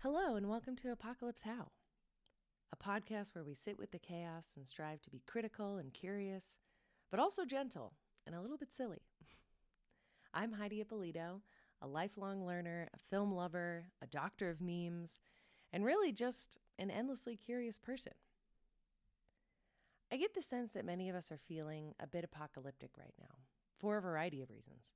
Hello, and welcome to Apocalypse How, a podcast where we sit with the chaos and strive to be critical and curious, but also gentle and a little bit silly. I'm Heidi Ippolito, a lifelong learner, a film lover, a doctor of memes, and really just an endlessly curious person. I get the sense that many of us are feeling a bit apocalyptic right now, for a variety of reasons.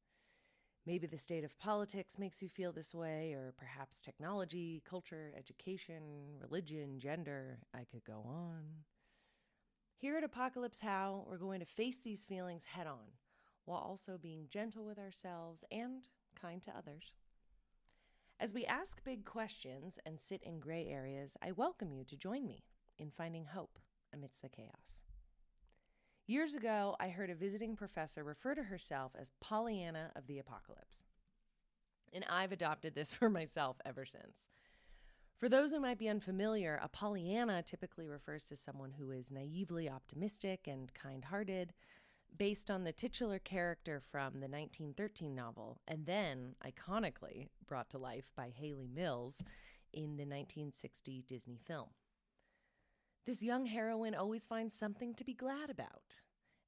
Maybe the state of politics makes you feel this way, or perhaps technology, culture, education, religion, gender. I could go on. Here at Apocalypse How, we're going to face these feelings head on, while also being gentle with ourselves and kind to others. As we ask big questions and sit in gray areas, I welcome you to join me in finding hope amidst the chaos. Years ago, I heard a visiting professor refer to herself as Pollyanna of the Apocalypse. And I've adopted this for myself ever since. For those who might be unfamiliar, a Pollyanna typically refers to someone who is naively optimistic and kind-hearted, based on the titular character from the 1913 novel, and then, iconically, brought to life by Hayley Mills in the 1960 Disney film. This young heroine always finds something to be glad about,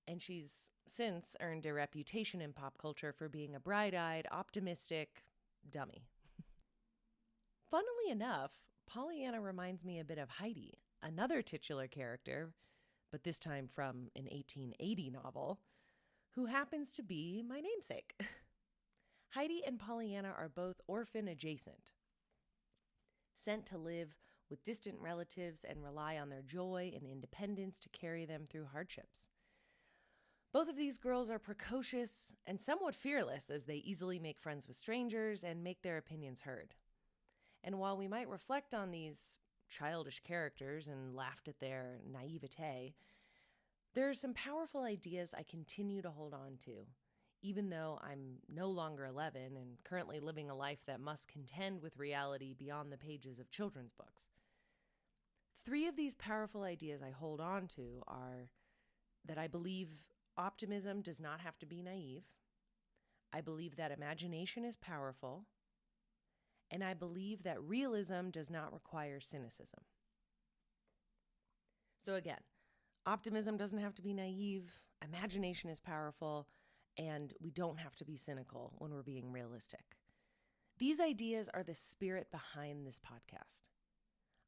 and she's since earned a reputation in pop culture for being a bright-eyed, optimistic dummy. Funnily enough, Pollyanna reminds me a bit of Heidi, another titular character, but this time from an 1880 novel, who happens to be my namesake. Heidi and Pollyanna are both orphan adjacent, sent to live with distant relatives and rely on their joy and independence to carry them through hardships. Both of these girls are precocious and somewhat fearless as they easily make friends with strangers and make their opinions heard. And while we might reflect on these childish characters and laughed at their naivete, there are some powerful ideas I continue to hold on to, even though I'm no longer 11 and currently living a life that must contend with reality beyond the pages of children's books. 3 of these powerful ideas I hold on to are that I believe optimism does not have to be naive, I believe that imagination is powerful, and I believe that realism does not require cynicism. So again, optimism doesn't have to be naive, imagination is powerful, and we don't have to be cynical when we're being realistic. These ideas are the spirit behind this podcast.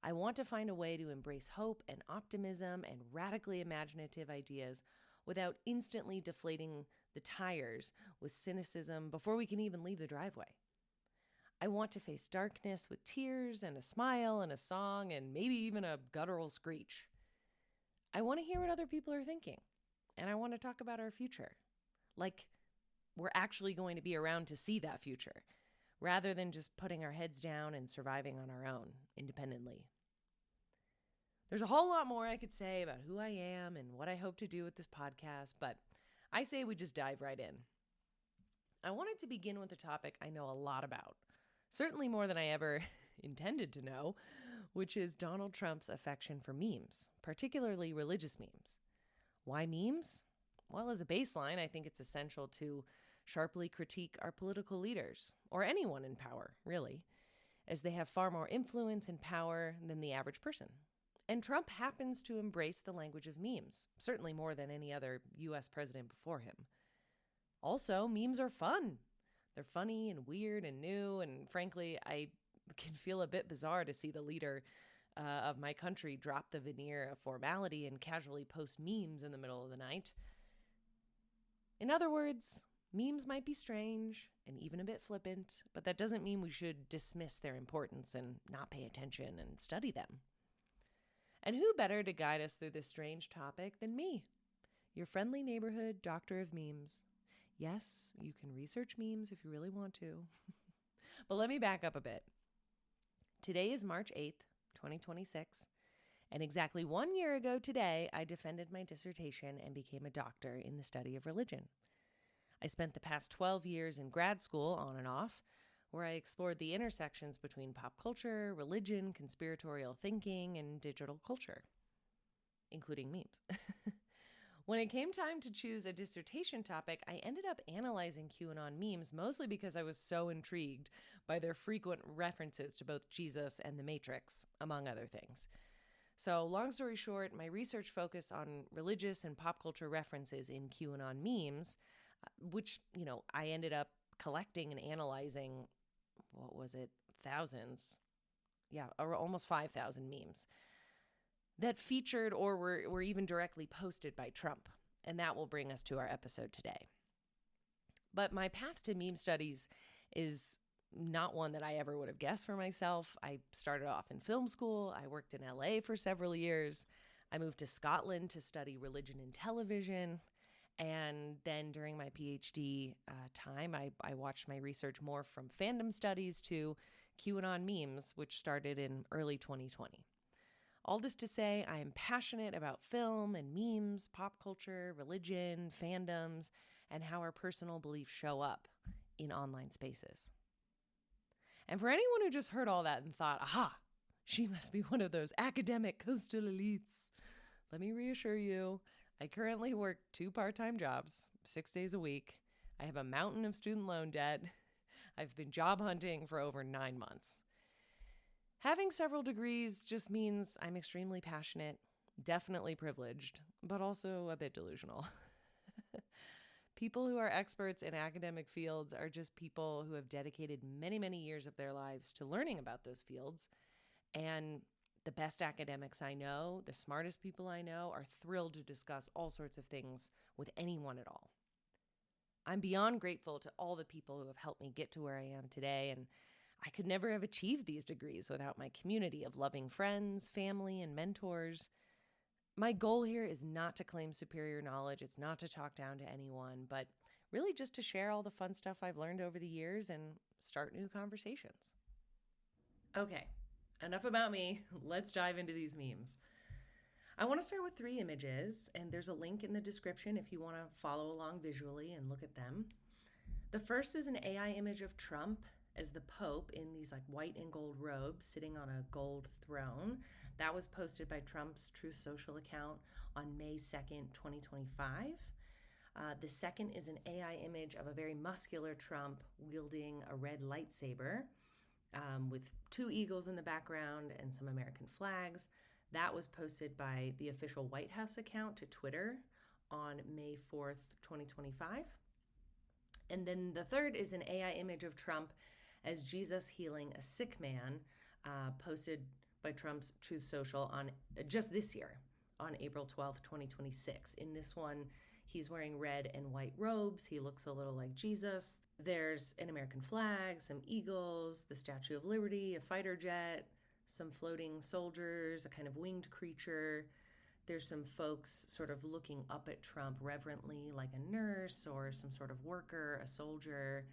I want to find a way to embrace hope and optimism and radically imaginative ideas without instantly deflating the tires with cynicism before we can even leave the driveway. I want to face darkness with tears and a smile and a song and maybe even a guttural screech. I want to hear what other people are thinking, and I want to talk about our future. Like we're actually going to be around to see that future, rather than just putting our heads down and surviving on our own, independently. There's a whole lot more I could say about who I am and what I hope to do with this podcast, but I say we just dive right in. I wanted to begin with a topic I know a lot about, certainly more than I ever intended to know, which is Donald Trump's affection for memes, particularly religious memes. Why memes? Well, as a baseline, I think it's essential to sharply critique our political leaders, or anyone in power, really, as they have far more influence and power than the average person. And Trump happens to embrace the language of memes, certainly more than any other U.S. president before him. Also, memes are fun. They're funny and weird and new, and frankly, I can feel a bit bizarre to see the leader of my country drop the veneer of formality and casually post memes in the middle of the night. In other words, memes might be strange and even a bit flippant, but that doesn't mean we should dismiss their importance and not pay attention and study them. And who better to guide us through this strange topic than me, your friendly neighborhood doctor of memes. Yes, you can research memes if you really want to. But let me back up a bit. Today is March 8th, 2026, and exactly 1 year ago today, I defended my dissertation and became a doctor in the study of religion. I spent the past 12 years in grad school, on and off, where I explored the intersections between pop culture, religion, conspiratorial thinking, and digital culture, including memes. When it came time to choose a dissertation topic, I ended up analyzing QAnon memes mostly because I was so intrigued by their frequent references to both Jesus and the Matrix, among other things. So, long story short, my research focused on religious and pop culture references in QAnon memes, which, I ended up collecting and analyzing, what was it, thousands? Yeah, or almost 5,000 memes that featured or were even directly posted by Trump. And that will bring us to our episode today. But my path to meme studies is not one that I ever would have guessed for myself. I started off in film school. I worked in LA for several years. I moved to Scotland to study religion and television. And then during my PhD time, I watched my research more from fandom studies to QAnon memes, which started in early 2020. All this to say, I am passionate about film and memes, pop culture, religion, fandoms, and how our personal beliefs show up in online spaces. And for anyone who just heard all that and thought, aha, she must be one of those academic coastal elites, let me reassure you, I currently work 2 part-time jobs, 6 days a week. I have a mountain of student loan debt. I've been job hunting for over 9 months. Having several degrees just means I'm extremely passionate, definitely privileged, but also a bit delusional. People who are experts in academic fields are just people who have dedicated many, many years of their lives to learning about those fields. And the best academics I know, the smartest people I know, are thrilled to discuss all sorts of things with anyone at all. I'm beyond grateful to all the people who have helped me get to where I am today, and I could never have achieved these degrees without my community of loving friends, family, and mentors. My goal here is not to claim superior knowledge. It's not to talk down to anyone, but really just to share all the fun stuff I've learned over the years and start new conversations. Okay, enough about me. Let's dive into these memes. I want to start with 3 images, and there's a link in the description if you want to follow along visually and look at them. The first is an AI image of Trump as the Pope in these white and gold robes sitting on a gold throne. That was posted by Trump's Truth Social account on May 2nd, 2025. The second is an AI image of a very muscular Trump wielding a red lightsaber with 2 eagles in the background and some American flags. That was posted by the official White House account to Twitter on May 4th, 2025. And then the third is an AI image of Trump as Jesus healing a sick man, posted by Trump's Truth Social on just this year, on April 12th, 2026. In this one, he's wearing red and white robes. He looks a little like Jesus. There's an American flag, some eagles, the Statue of Liberty, a fighter jet, some floating soldiers, a kind of winged creature. There's some folks sort of looking up at Trump reverently, like a nurse or some sort of worker, a soldier.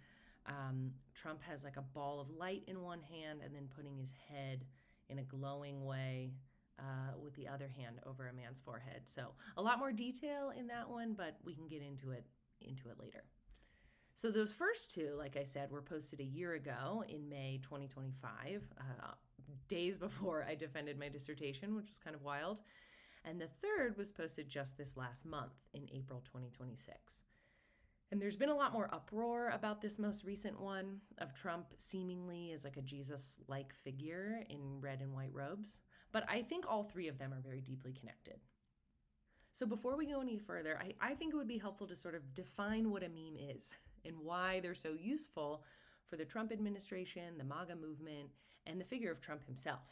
Trump has a ball of light in one hand and then putting his head in a glowing way with the other hand over a man's forehead. So a lot more detail in that one, but we can get into it later. So those first 2, like I said, were posted a year ago in May 2025, days before I defended my dissertation, which was kind of wild. And the third was posted just this last month in April 2026. And there's been a lot more uproar about this most recent one of Trump seemingly as a Jesus-like figure in red and white robes. But I think all 3 of them are very deeply connected. So before we go any further, I think it would be helpful to sort of define what a meme is and why they're so useful for the Trump administration, the MAGA movement, and the figure of Trump himself.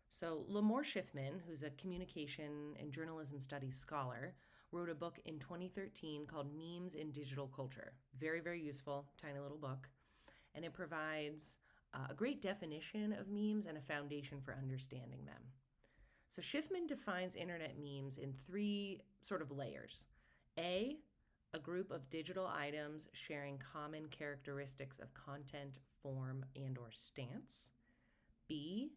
So Limor Schiffman, who's a communication and journalism studies scholar, wrote a book in 2013 called Memes in Digital Culture. Very, very useful, tiny little book. And it provides a great definition of memes and a foundation for understanding them. So Schiffman defines internet memes in 3 sort of layers. A group of digital items sharing common characteristics of content, form, and or stance. B,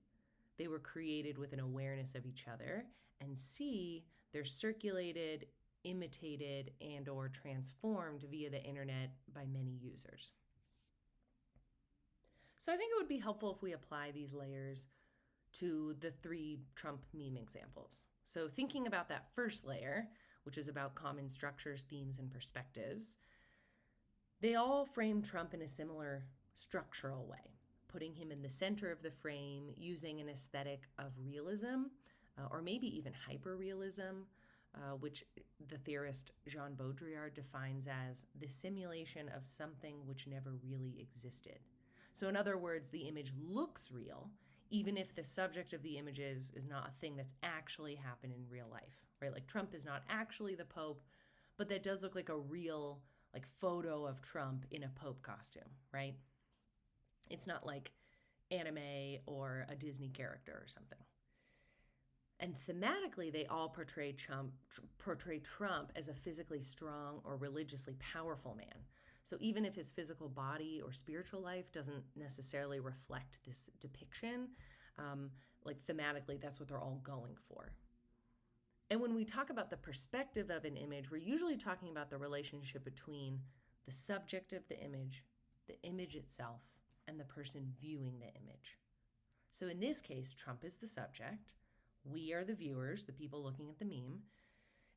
they were created with an awareness of each other. And C, they're circulated, imitated, and or transformed via the internet by many users. So I think it would be helpful if we apply these layers to the 3 Trump meme examples. So thinking about that first layer, which is about common structures, themes, and perspectives, they all frame Trump in a similar structural way, putting him in the center of the frame using an aesthetic of realism, or maybe even hyperrealism, which the theorist Jean Baudrillard defines as the simulation of something which never really existed. So in other words, the image looks real, even if the subject of the image is not a thing that's actually happened in real life, right? Like Trump is not actually the Pope, but that does look like a real photo of Trump in a Pope costume, right? It's not like anime or a Disney character or something. And thematically, they all portray Trump as a physically strong or religiously powerful man. So even if his physical body or spiritual life doesn't necessarily reflect this depiction, thematically, that's what they're all going for. And when we talk about the perspective of an image, we're usually talking about the relationship between the subject of the image itself, and the person viewing the image. So in this case, Trump is the subject. We are the viewers, the people looking at the meme.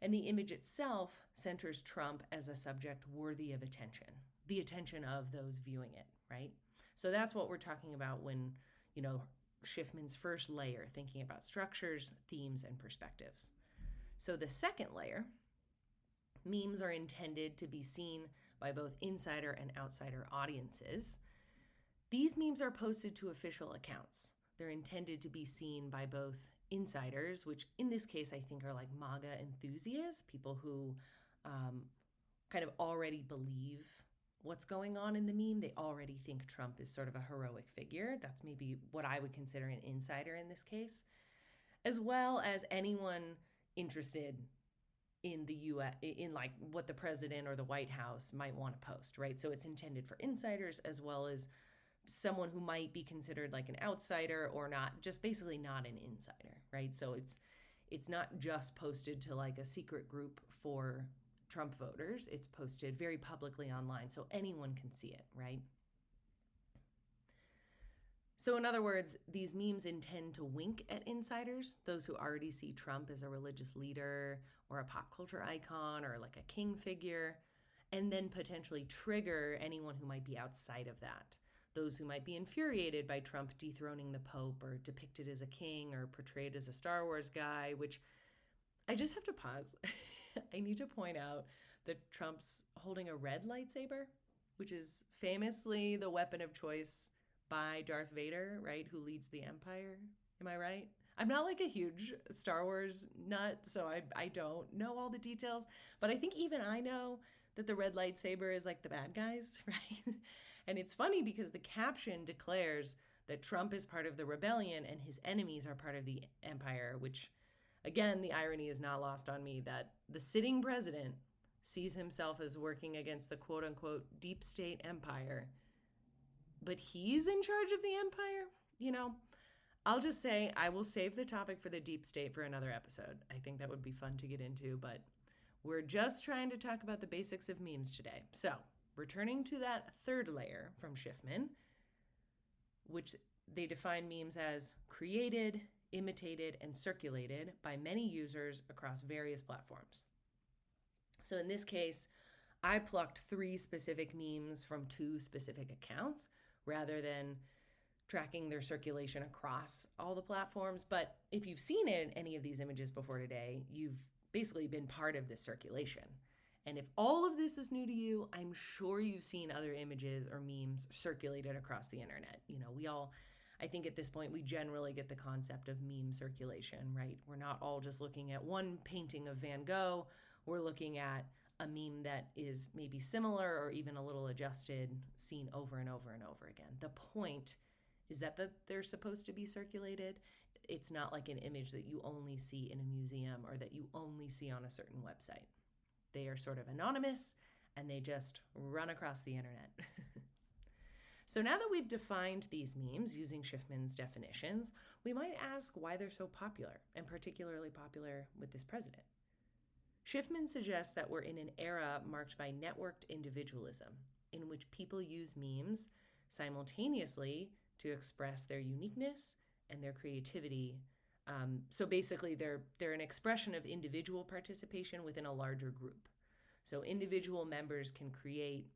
And the image itself centers Trump as a subject worthy of attention, the attention of those viewing it, right? So that's what we're talking about when, Schiffman's first layer, thinking about structures, themes, and perspectives. So the second layer, memes are intended to be seen by both insider and outsider audiences. These memes are posted to official accounts. They're intended to be seen by both insiders, which in this case I think are like MAGA enthusiasts, people who kind of already believe what's going on in the meme. They already think Trump is sort of a heroic figure. That's maybe what I would consider an insider in this case, as well as anyone interested in the U.S., in what the president or the White House might want to post, right? So it's intended for insiders as well as someone who might be considered like an outsider or not, just basically not an insider, right? So it's not just posted to like a secret group for Trump voters. It's posted very publicly online so anyone can see it, right? So in other words, these memes intend to wink at insiders, those who already see Trump as a religious leader or a pop culture icon or like a king figure, and then potentially trigger anyone who might be outside of that. Those who might be infuriated by Trump dethroning the Pope or depicted as a king or portrayed as a Star Wars guy, which I just have to pause. I need to point out that Trump's holding a red lightsaber, which is famously the weapon of choice by Darth Vader, right? Who leads the Empire. Am I right? I'm not like a huge Star Wars nut, so I don't know all the details, but I think even I know that the red lightsaber is like the bad guys, right? And it's funny because the caption declares that Trump is part of the rebellion and his enemies are part of the empire, which, again, the irony is not lost on me that the sitting president sees himself as working against the quote-unquote deep state empire, but he's in charge of the empire? I'll just say I will save the topic for the deep state for another episode. I think that would be fun to get into, but we're just trying to talk about the basics of memes today. So, returning to that third layer from Schiffman, which they define memes as created, imitated, and circulated by many users across various platforms. So in this case, I plucked 3 specific memes from 2 specific accounts rather than tracking their circulation across all the platforms. But if you've seen any of these images before today, you've basically been part of this circulation. And if all of this is new to you, I'm sure you've seen other images or memes circulated across the internet. I think at this point, we generally get the concept of meme circulation, right? We're not all just looking at one painting of Van Gogh. We're looking at a meme that is maybe similar or even a little adjusted, seen over and over and over again. The point is that they're supposed to be circulated. It's not like an image that you only see in a museum or that you only see on a certain website. They are sort of anonymous and they just run across the internet. So now that we've defined these memes using Schiffman's definitions, we might ask why they're so popular, and particularly popular with this president. Schiffman suggests that we're in an era marked by networked individualism, in which people use memes simultaneously to express their uniqueness and their creativity So basically, they're an expression of individual participation within a larger group. So individual members can create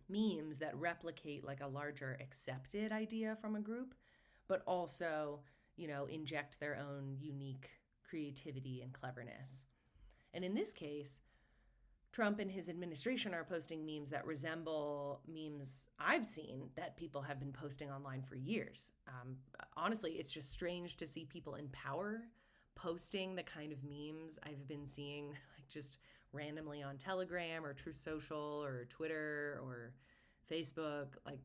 memes that replicate like a larger accepted idea from a group, but also, inject their own unique creativity and cleverness. And in this case, Trump and his administration are posting memes that resemble memes I've seen that people have been posting online for years. Honestly, it's just strange to see people in power posting the kind of memes I've been seeing like just randomly on Telegram or Truth Social or Twitter or Facebook. Like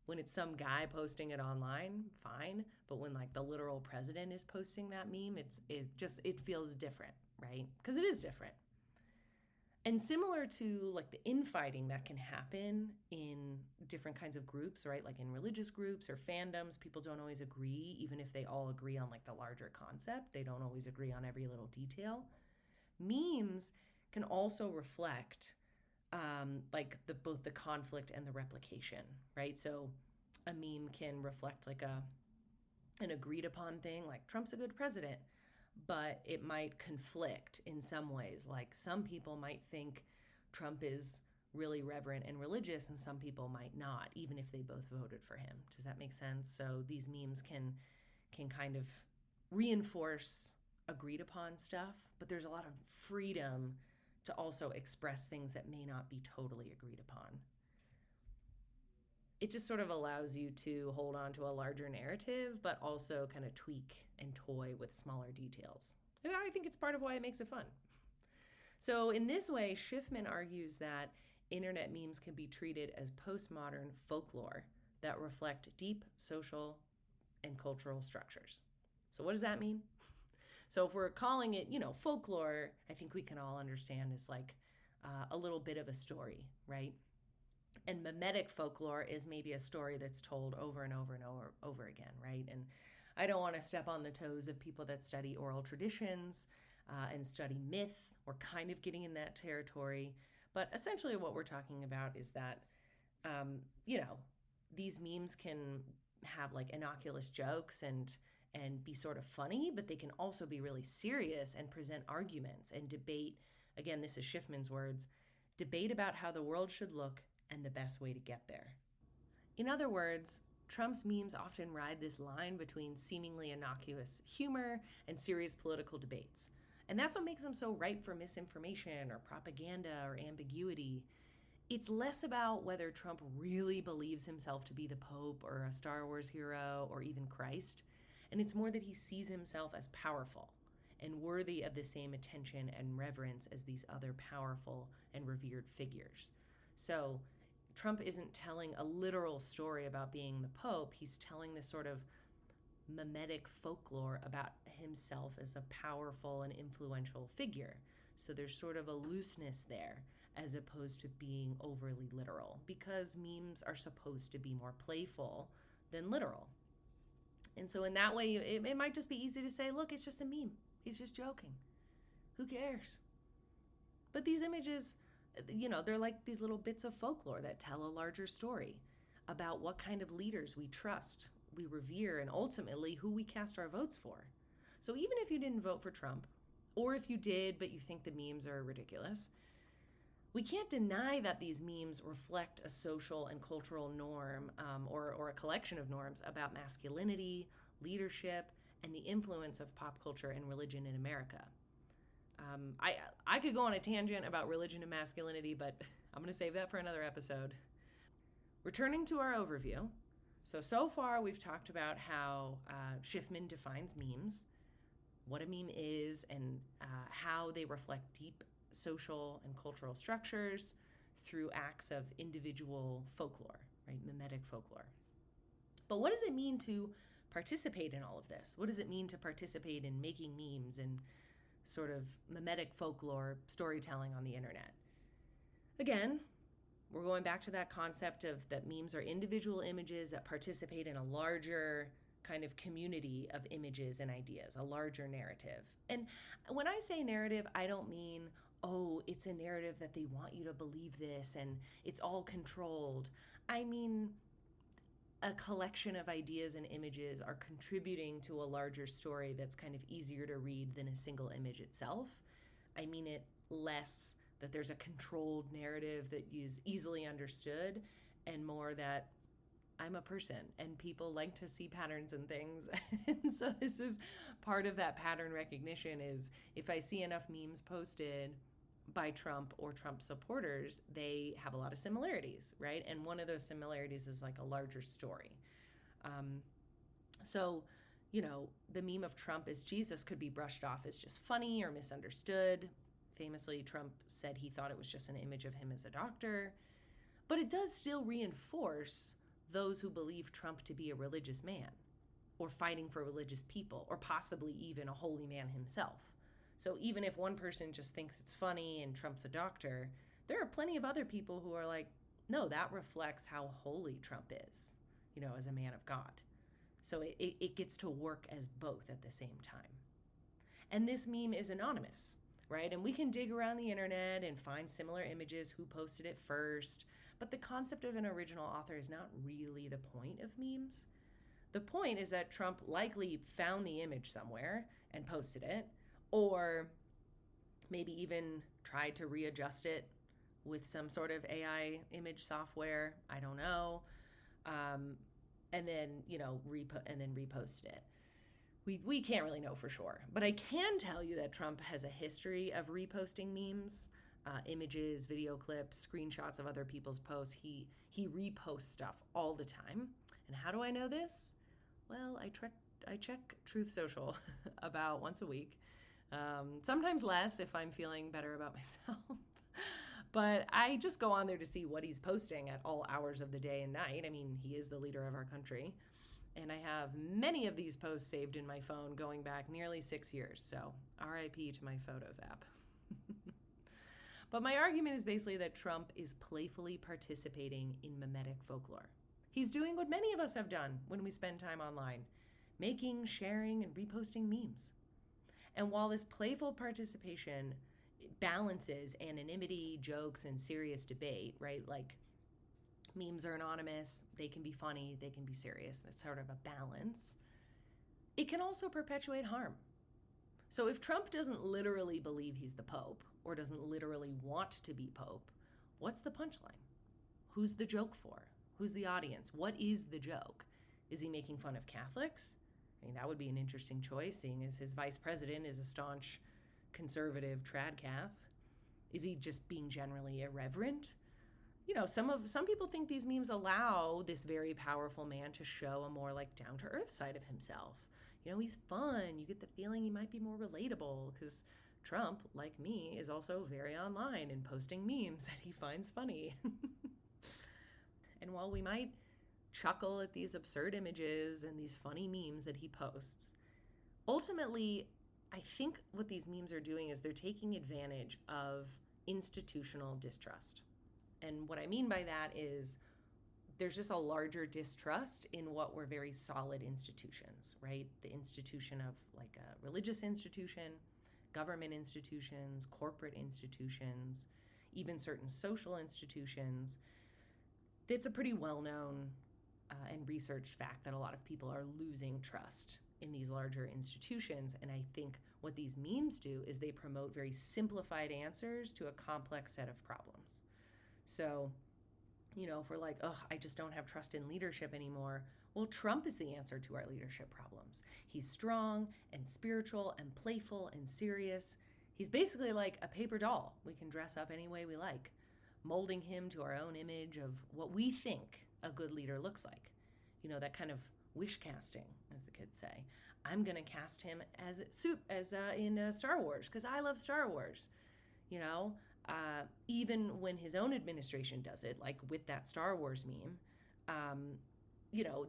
when it's some guy posting it online, fine. But when like the literal president is posting that meme, it feels different, right? Because it is different. And similar to like the infighting that can happen in different kinds of groups, right? Like in religious groups or fandoms, people don't always agree, even if they all agree on like the larger concept. They don't always agree on every little detail. Memes can also reflect both the conflict and the replication, right? So a meme can reflect like an agreed upon thing, like Trump's a good president, but it might conflict in some ways. Like some people might think Trump is really reverent and religious, and some people might not, even if they both voted for him. Does that make sense? So these memes can kind of reinforce agreed upon stuff, but there's a lot of freedom to also express things that may not be totally agreed upon. It just sort of allows you to hold on to a larger narrative, but also kind of tweak and toy with smaller details. And I think it's part of why it makes it fun. So in this way, Schiffman argues that internet memes can be treated as postmodern folklore that reflect deep social and cultural structures. So what does that mean? So if we're calling it, folklore, I think we can all understand is like a little bit of a story, right? And mimetic folklore is maybe a story that's told over and over and over again, right? And I don't want to step on the toes of people that study oral traditions and study myth. We're kind of getting in that territory. But essentially what we're talking about is that, these memes can have like innocuous jokes and be sort of funny, but they can also be really serious and present arguments and debate. Again, this is Schiffman's words, debate about how the world should look and the best way to get there. In other words, Trump's memes often ride this line between seemingly innocuous humor and serious political debates. And that's what makes them so ripe for misinformation or propaganda or ambiguity. It's less about whether Trump really believes himself to be the Pope or a Star Wars hero or even Christ. And it's more that he sees himself as powerful and worthy of the same attention and reverence as these other powerful and revered figures. So Trump isn't telling a literal story about being the Pope. He's telling this sort of mimetic folklore about himself as a powerful and influential figure. So there's sort of a looseness there as opposed to being overly literal, because memes are supposed to be more playful than literal. And so in that way, it might just be easy to say, look, it's just a meme. He's just joking. Who cares? But these images, they're like these little bits of folklore that tell a larger story about what kind of leaders we trust, we revere, and ultimately who we cast our votes for. So even if you didn't vote for Trump, or if you did but you think the memes are ridiculous, we can't deny that these memes reflect a social and cultural norm or a collection of norms about masculinity, leadership, and the influence of pop culture and religion in America. I could go on a tangent about religion and masculinity, but I'm going to save that for another episode. Returning to our overview. So far we've talked about how Schiffman defines memes, what a meme is, and how they reflect deep social and cultural structures through acts of individual folklore, right? Mimetic folklore. But what does it mean to participate in all of this? What does it mean to participate in making memes and sort of mimetic folklore storytelling on the internet? Again, we're going back to that concept of that memes are individual images that participate in a larger kind of community of images and ideas, a larger narrative. And when I say narrative, I don't mean, oh, it's a narrative that they want you to believe this and it's all controlled. I mean, a collection of ideas and images are contributing to a larger story that's kind of easier to read than a single image itself. I mean it less that there's a controlled narrative that is easily understood, and more that I'm a person and people like to see patterns and things. And so this is part of that pattern recognition is if I see enough memes posted by Trump or Trump supporters, they have a lot of similarities, right? And one of those similarities is like a larger story. So, the meme of Trump as Jesus could be brushed off as just funny or misunderstood. Famously, Trump said he thought it was just an image of him as a doctor. But it does still reinforce those who believe Trump to be a religious man or fighting for religious people or possibly even a holy man himself. So even if one person just thinks it's funny and Trump's a doctor, there are plenty of other people who are like, no, that reflects how holy Trump is, as a man of God. So it gets to work as both at the same time. And this meme is anonymous, right? And we can dig around the internet and find similar images, who posted it first. But the concept of an original author is not really the point of memes. The point is that Trump likely found the image somewhere and posted it, or maybe even tried to readjust it with some sort of AI image software. I don't know. And then, repost it. We can't really know for sure. But I can tell you that Trump has a history of reposting memes, images, video clips, screenshots of other people's posts. He reposts stuff all the time. And how do I know this? Well, I check Truth Social about once a week. Sometimes less if I'm feeling better about myself. But I just go on there to see what he's posting at all hours of the day and night. I mean, he is the leader of our country. And I have many of these posts saved in my phone going back nearly 6 years. So RIP to my Photos app. But my argument is basically that Trump is playfully participating in memetic folklore. He's doing what many of us have done when we spend time online, making, sharing, and reposting memes. And while this playful participation balances anonymity, jokes, and serious debate, right? Like, memes are anonymous, they can be funny, they can be serious. That's sort of a balance. It can also perpetuate harm. So if Trump doesn't literally believe he's the Pope, or doesn't literally want to be Pope, what's the punchline? Who's the joke for? Who's the audience? What is the joke? Is he making fun of Catholics? I mean, that would be an interesting choice, seeing as his vice president is a staunch conservative trad-cath. Is he just being generally irreverent? Some people think these memes allow this very powerful man to show a more like down-to-earth side of himself. He's fun. You get the feeling he might be more relatable because Trump, like me, is also very online and posting memes that he finds funny. And while we might chuckle at these absurd images and these funny memes that he posts, ultimately, I think what these memes are doing is they're taking advantage of institutional distrust. And what I mean by that is there's just a larger distrust in what were very solid institutions, right? The institution of like a religious institution, government institutions, corporate institutions, even certain social institutions. It's a pretty well-known and researched fact that a lot of people are losing trust in these larger institutions. And I think what these memes do is they promote very simplified answers to a complex set of problems. So, if we're like, I just don't have trust in leadership anymore, well, Trump is the answer to our leadership problems. He's strong and spiritual and playful and serious. He's basically like a paper doll we can dress up any way we like, molding him to our own image of what we think a good leader looks like. That kind of wish casting, as the kids say. I'm going to cast him as in Star Wars because I love Star Wars. Even when his own administration does it, like with that Star Wars meme,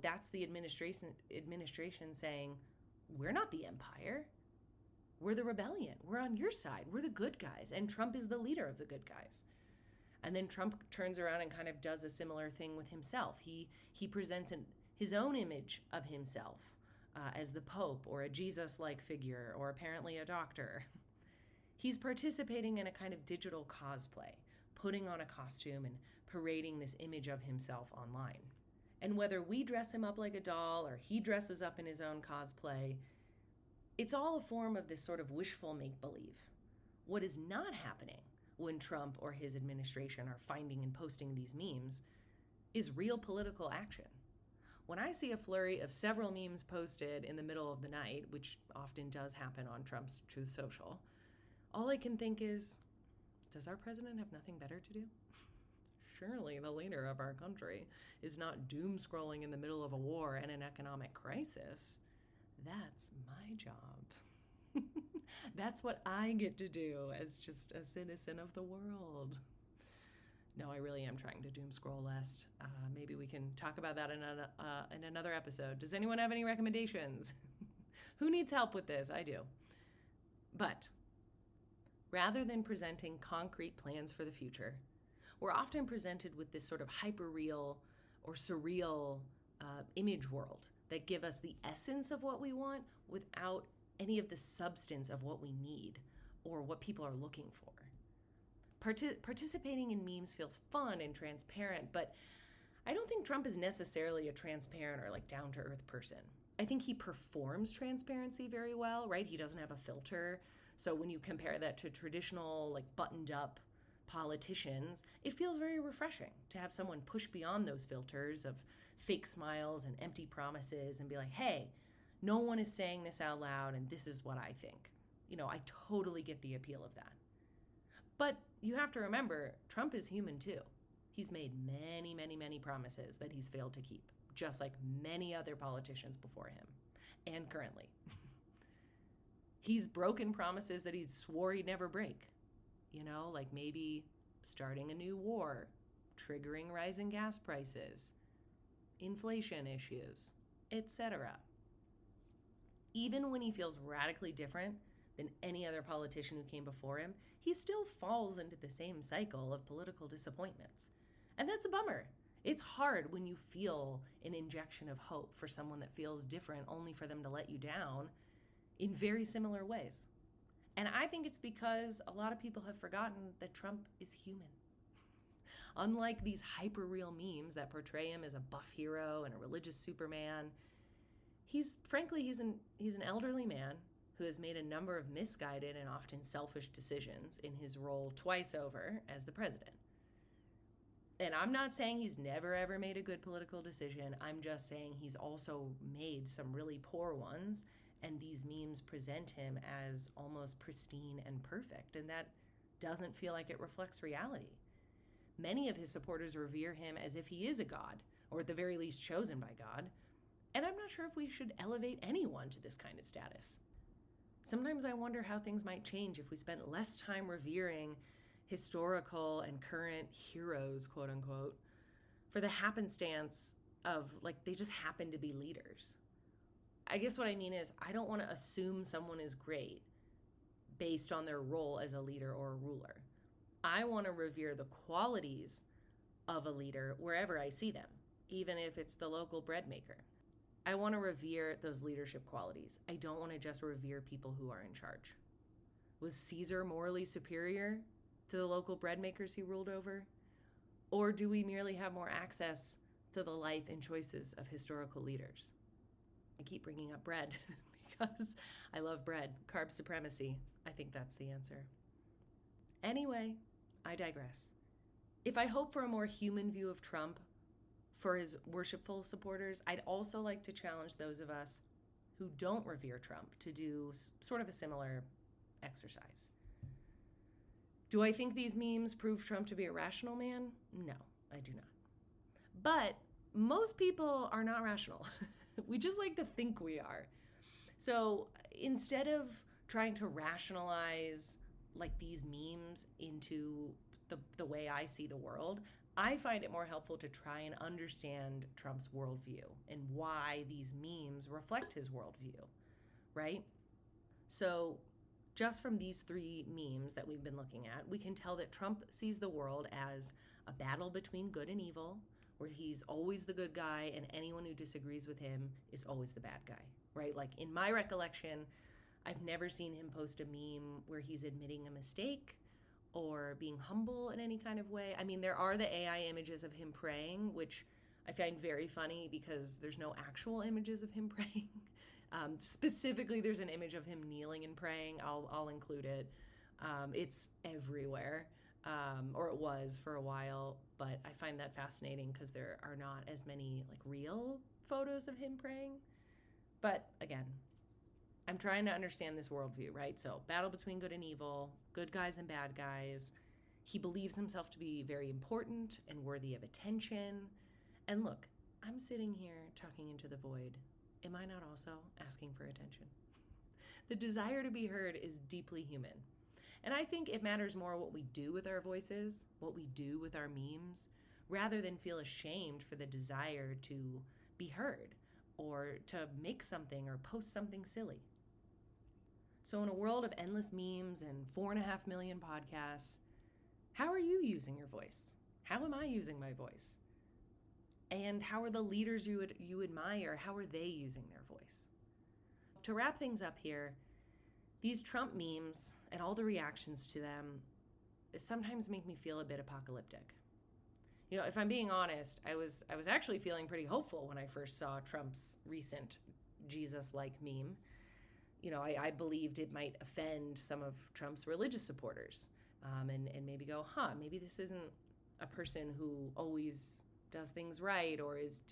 that's the administration saying, we're not the empire. We're the rebellion. We're on your side. We're the good guys. And Trump is the leader of the good guys. And then Trump turns around and kind of does a similar thing with himself. He presents his own image of himself as the Pope or a Jesus-like figure or apparently a doctor. He's participating in a kind of digital cosplay, putting on a costume and parading this image of himself online. And whether we dress him up like a doll or he dresses up in his own cosplay, it's all a form of this sort of wishful make-believe. What is not happening when Trump or his administration are finding and posting these memes is real political action. When I see a flurry of several memes posted in the middle of the night, which often does happen on Trump's Truth Social, all I can think is, does our president have nothing better to do? Surely the leader of our country is not doom scrolling in the middle of a war and an economic crisis. That's my job. That's what I get to do as just a citizen of the world. No, I really am trying to doom scroll less. Maybe we can talk about that in another episode. Does anyone have any recommendations? Who needs help with this? I do. But rather than presenting concrete plans for the future, we're often presented with this sort of hyper-real or surreal image world that give us the essence of what we want without any of the substance of what we need or what people are looking for. Participating in memes feels fun and transparent, but I don't think Trump is necessarily a transparent or like down-to-earth person. I think he performs transparency very well, right? He doesn't have a filter. So when you compare that to traditional, like buttoned-up politicians, it feels very refreshing to have someone push beyond those filters of fake smiles and empty promises and be like, hey, no one is saying this out loud and this is what I think. I totally get the appeal of that. But you have to remember, Trump is human too. He's made many, many, many promises that he's failed to keep, just like many other politicians before him and currently. He's broken promises that he swore he'd never break. Like maybe starting a new war, triggering rising gas prices, inflation issues, etc. Even when he feels radically different than any other politician who came before him, he still falls into the same cycle of political disappointments. And that's a bummer. It's hard when you feel an injection of hope for someone that feels different only for them to let you down in very similar ways. And I think it's because a lot of people have forgotten that Trump is human. Unlike these hyper-real memes that portray him as a buff hero and a religious Superman, he's an elderly man who has made a number of misguided and often selfish decisions in his role twice over as the president. And I'm not saying he's never ever made a good political decision. I'm just saying he's also made some really poor ones, and these memes present him as almost pristine and perfect, and that doesn't feel like it reflects reality. Many of his supporters revere him as if he is a god, or at the very least chosen by God, and I'm not sure if we should elevate anyone to this kind of status. Sometimes I wonder how things might change if we spent less time revering historical and current heroes, quote unquote, for the happenstance of, like, they just happen to be leaders. I guess what I mean is I don't want to assume someone is great based on their role as a leader or a ruler. I want to revere the qualities of a leader wherever I see them, even if it's the local bread maker. I want to revere those leadership qualities. I don't want to just revere people who are in charge. Was Caesar morally superior to the local bread makers he ruled over? Or do we merely have more access to the life and choices of historical leaders? I keep bringing up bread because I love bread. Carb supremacy. I think that's the answer. Anyway, I digress. If I hope for a more human view of Trump for his worshipful supporters, I'd also like to challenge those of us who don't revere Trump to do sort of a similar exercise. Do I think these memes prove Trump to be a rational man? No, I do not. But most people are not rational. We just like to think we are. So instead of trying to rationalize like these memes into the way I see the world, I find it more helpful to try and understand Trump's worldview and why these memes reflect his worldview, right? So just from these three memes that we've been looking at, we can tell that Trump sees the world as a battle between good and evil, where he's always the good guy and anyone who disagrees with him is always the bad guy, right? Like in my recollection, I've never seen him post a meme where he's admitting a mistake or being humble in any kind of way. I mean, there are the AI images of him praying, which I find very funny because there's no actual images of him praying. Specifically, there's an image of him kneeling and praying. I'll include it. It's everywhere, or it was for a while, but I find that fascinating because there are not as many like real photos of him praying. But again, I'm trying to understand this worldview, right? So battle between good and evil, good guys and bad guys. He believes himself to be very important and worthy of attention. And look, I'm sitting here talking into the void. Am I not also asking for attention? The desire to be heard is deeply human. And I think it matters more what we do with our voices, what we do with our memes, rather than feel ashamed for the desire to be heard or to make something or post something silly. So in a world of endless memes and 4.5 million podcasts, how are you using your voice? How am I using my voice? And how are the leaders you admire, how are they using their voice? To wrap things up here, these Trump memes and all the reactions to them sometimes make me feel a bit apocalyptic. You know, if I'm being honest, I was actually feeling pretty hopeful when I first saw Trump's recent Jesus-like meme. You know, I believed it might offend some of Trump's religious supporters, and maybe go, maybe this isn't a person who always does things right or is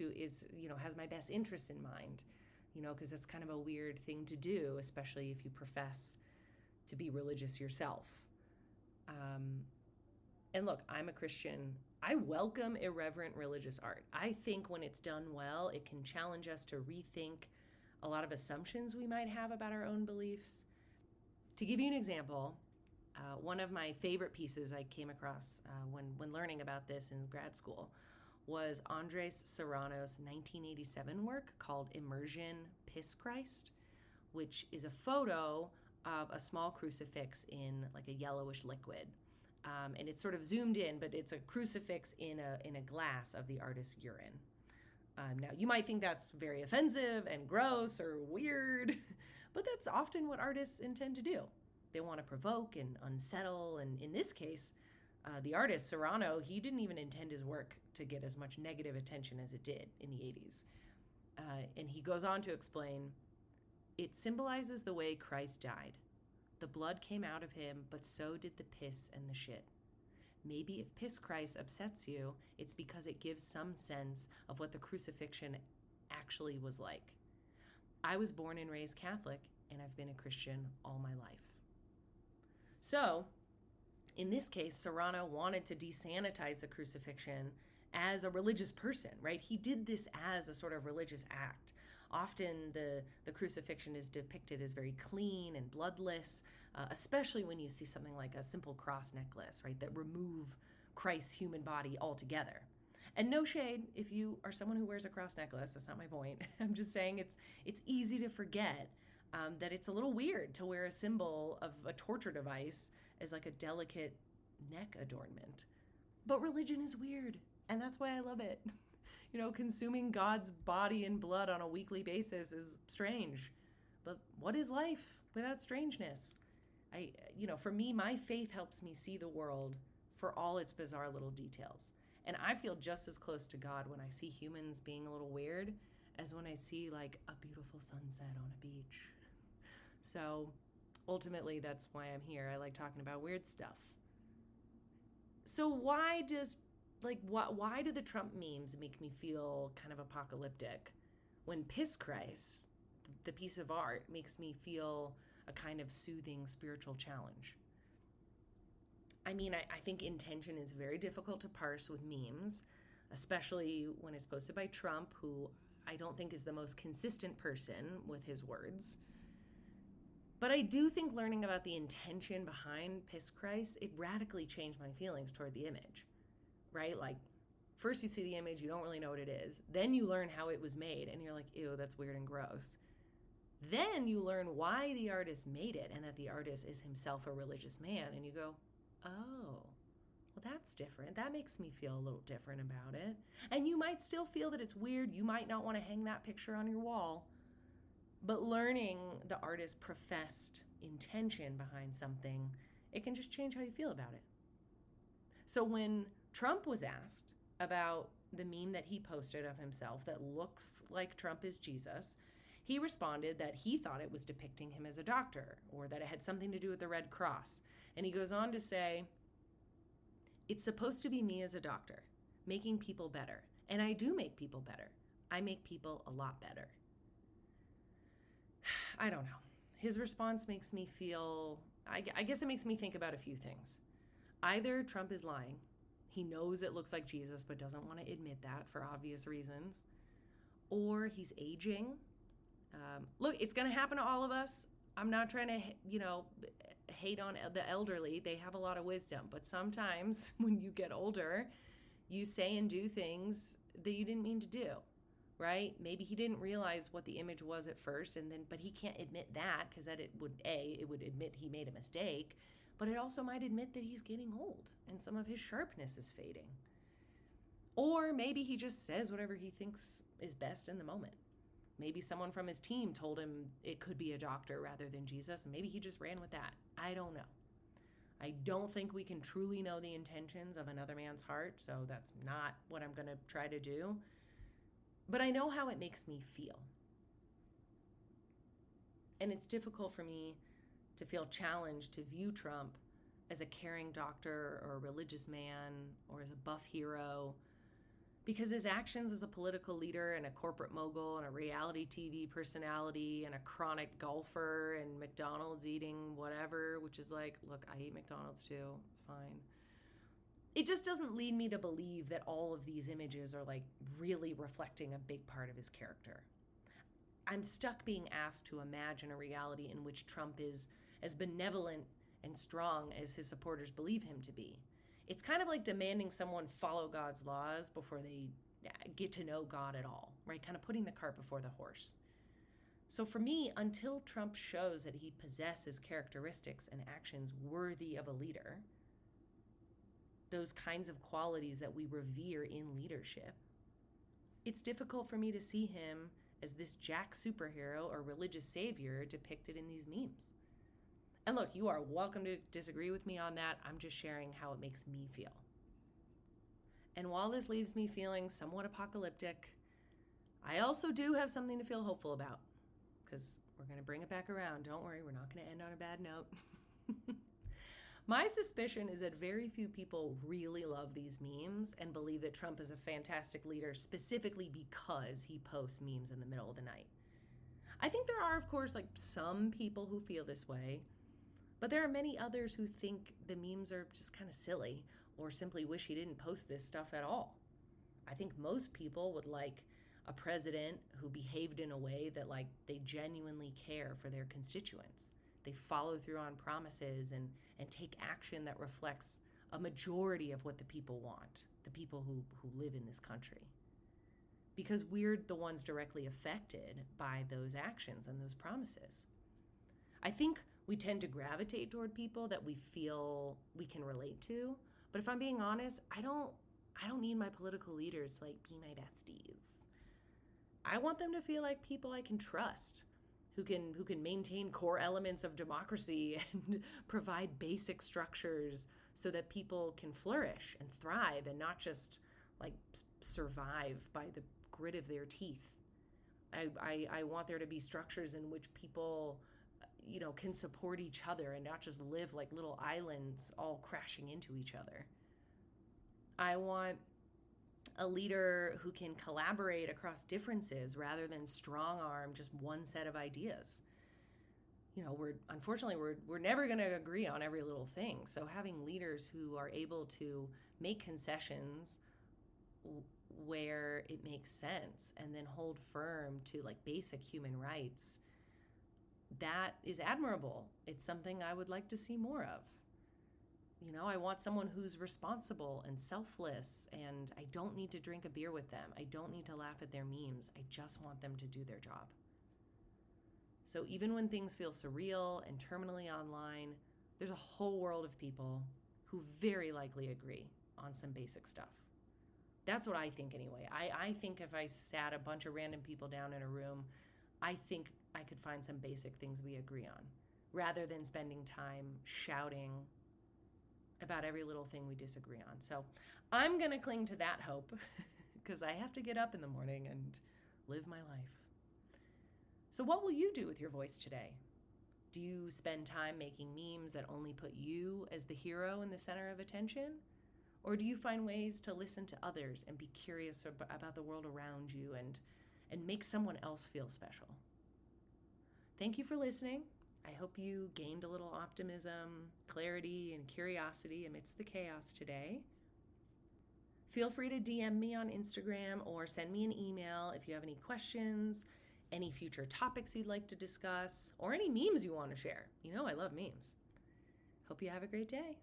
has my best interests in mind, because that's kind of a weird thing to do, especially if you profess to be religious yourself. And look, I'm a Christian. I welcome irreverent religious art. I think when it's done well, it can challenge us to rethink a lot of assumptions we might have about our own beliefs. To give you an example, one of my favorite pieces I came across when learning about this in grad school was Andres Serrano's 1987 work called Immersion Piss Christ, which is a photo of a small crucifix in like a yellowish liquid. And it's sort of zoomed in, but it's a crucifix in a glass of the artist's urine. Now, you might think that's very offensive and gross or weird, but that's often what artists intend to do. They want to provoke and unsettle, and in this case, the artist, Serrano, he didn't even intend his work to get as much negative attention as it did in the 80s. And he goes on to explain, it symbolizes the way Christ died. The blood came out of him, but so did the piss and the shit. Maybe if Piss Christ upsets you, it's because it gives some sense of what the crucifixion actually was like. I was born and raised Catholic, and I've been a Christian all my life. So, in this case, Serrano wanted to desanitize the crucifixion as a religious person, right? He did this as a sort of religious act. Often the crucifixion is depicted as very clean and bloodless, especially when you see something like a simple cross necklace, right, that remove Christ's human body altogether. And no shade if you are someone who wears a cross necklace, that's not my point. I'm just saying it's easy to forget that it's a little weird to wear a symbol of a torture device as like a delicate neck adornment. But religion is weird, and that's why I love it. Consuming God's body and blood on a weekly basis is strange. But what is life without strangeness? For me, my faith helps me see the world for all its bizarre little details. And I feel just as close to God when I see humans being a little weird as when I see like a beautiful sunset on a beach. So ultimately, that's why I'm here. I like talking about weird stuff. So why do the Trump memes make me feel kind of apocalyptic when Piss Christ, the piece of art, makes me feel a kind of soothing spiritual challenge? I mean, I think intention is very difficult to parse with memes, especially when it's posted by Trump, who I don't think is the most consistent person with his words. But I do think learning about the intention behind Piss Christ, it radically changed my feelings toward the image. Right? Like, first you see the image, you don't really know what it is. Then you learn how it was made, and you're like, ew, that's weird and gross. Then you learn why the artist made it, and that the artist is himself a religious man, and you go, oh, well, that's different. That makes me feel a little different about it. And you might still feel that it's weird. You might not want to hang that picture on your wall. But learning the artist's professed intention behind something, it can just change how you feel about it. So when Trump was asked about the meme that he posted of himself that looks like Trump is Jesus, he responded that he thought it was depicting him as a doctor or that it had something to do with the Red Cross. And he goes on to say, "It's supposed to be me as a doctor, making people better. And I do make people better. I make people a lot better." I don't know. His response makes me feel, I guess it makes me think about a few things. Either Trump is lying. He knows it looks like Jesus, but doesn't want to admit that for obvious reasons. Or he's aging. Look, it's going to happen to all of us. I'm not trying to, hate on the elderly. They have a lot of wisdom. But sometimes when you get older, you say and do things that you didn't mean to do, right? Maybe he didn't realize what the image was at first, but he can't admit that because it would admit he made a mistake, but it also might admit that he's getting old and some of his sharpness is fading. Or maybe he just says whatever he thinks is best in the moment. Maybe someone from his team told him it could be a doctor rather than Jesus, and maybe he just ran with that. I don't know. I don't think we can truly know the intentions of another man's heart, so that's not what I'm going to try to do. But I know how it makes me feel. And it's difficult for me to feel challenged to view Trump as a caring doctor or a religious man or as a buff hero, because his actions as a political leader and a corporate mogul and a reality TV personality and a chronic golfer and McDonald's eating whatever, which is like, look, I eat McDonald's too, it's fine. It just doesn't lead me to believe that all of these images are like really reflecting a big part of his character. I'm stuck being asked to imagine a reality in which Trump is as benevolent and strong as his supporters believe him to be. It's kind of like demanding someone follow God's laws before they get to know God at all, right? Kind of putting the cart before the horse. So for me, until Trump shows that he possesses characteristics and actions worthy of a leader, those kinds of qualities that we revere in leadership, it's difficult for me to see him as this jack superhero or religious savior depicted in these memes. And look, you are welcome to disagree with me on that. I'm just sharing how it makes me feel. And while this leaves me feeling somewhat apocalyptic, I also do have something to feel hopeful about, because we're going to bring it back around. Don't worry, we're not going to end on a bad note. My suspicion is that very few people really love these memes and believe that Trump is a fantastic leader specifically because he posts memes in the middle of the night. I think there are, of course, like some people who feel this way, but there are many others who think the memes are just kind of silly or simply wish he didn't post this stuff at all. I think most people would like a president who behaved in a way that like they genuinely care for their constituents. They follow through on promises and take action that reflects a majority of what the people want, the people who live in this country. Because we're the ones directly affected by those actions and those promises. I think we tend to gravitate toward people that we feel we can relate to. But if I'm being honest, I don't need my political leaders to like be my besties. I want them to feel like people I can trust, who can maintain core elements of democracy and provide basic structures so that people can flourish and thrive and not just like survive by the grit of their teeth. I want there to be structures in which people can support each other and not just live like little islands all crashing into each other. I want a leader who can collaborate across differences rather than strong arm just one set of ideas. We're never going to agree on every little thing. So having leaders who are able to make concessions where it makes sense and then hold firm to like basic human rights, that is admirable. It's something I would like to see more of. I want someone who's responsible and selfless, and I don't need to drink a beer with them. I don't need to laugh at their memes. I just want them to do their job. So even when things feel surreal and terminally online, there's a whole world of people who very likely agree on some basic stuff. That's what I think anyway. I think if I sat a bunch of random people down in a room, I think I could find some basic things we agree on, rather than spending time shouting about every little thing we disagree on. So I'm going to cling to that hope because I have to get up in the morning and live my life. So what will you do with your voice today? Do you spend time making memes that only put you as the hero in the center of attention? Or do you find ways to listen to others and be curious about the world around you and make someone else feel special? Thank you for listening. I hope you gained a little optimism, clarity, and curiosity amidst the chaos today. Feel free to DM me on Instagram or send me an email if you have any questions, any future topics you'd like to discuss, or any memes you want to share. You know I love memes. Hope you have a great day.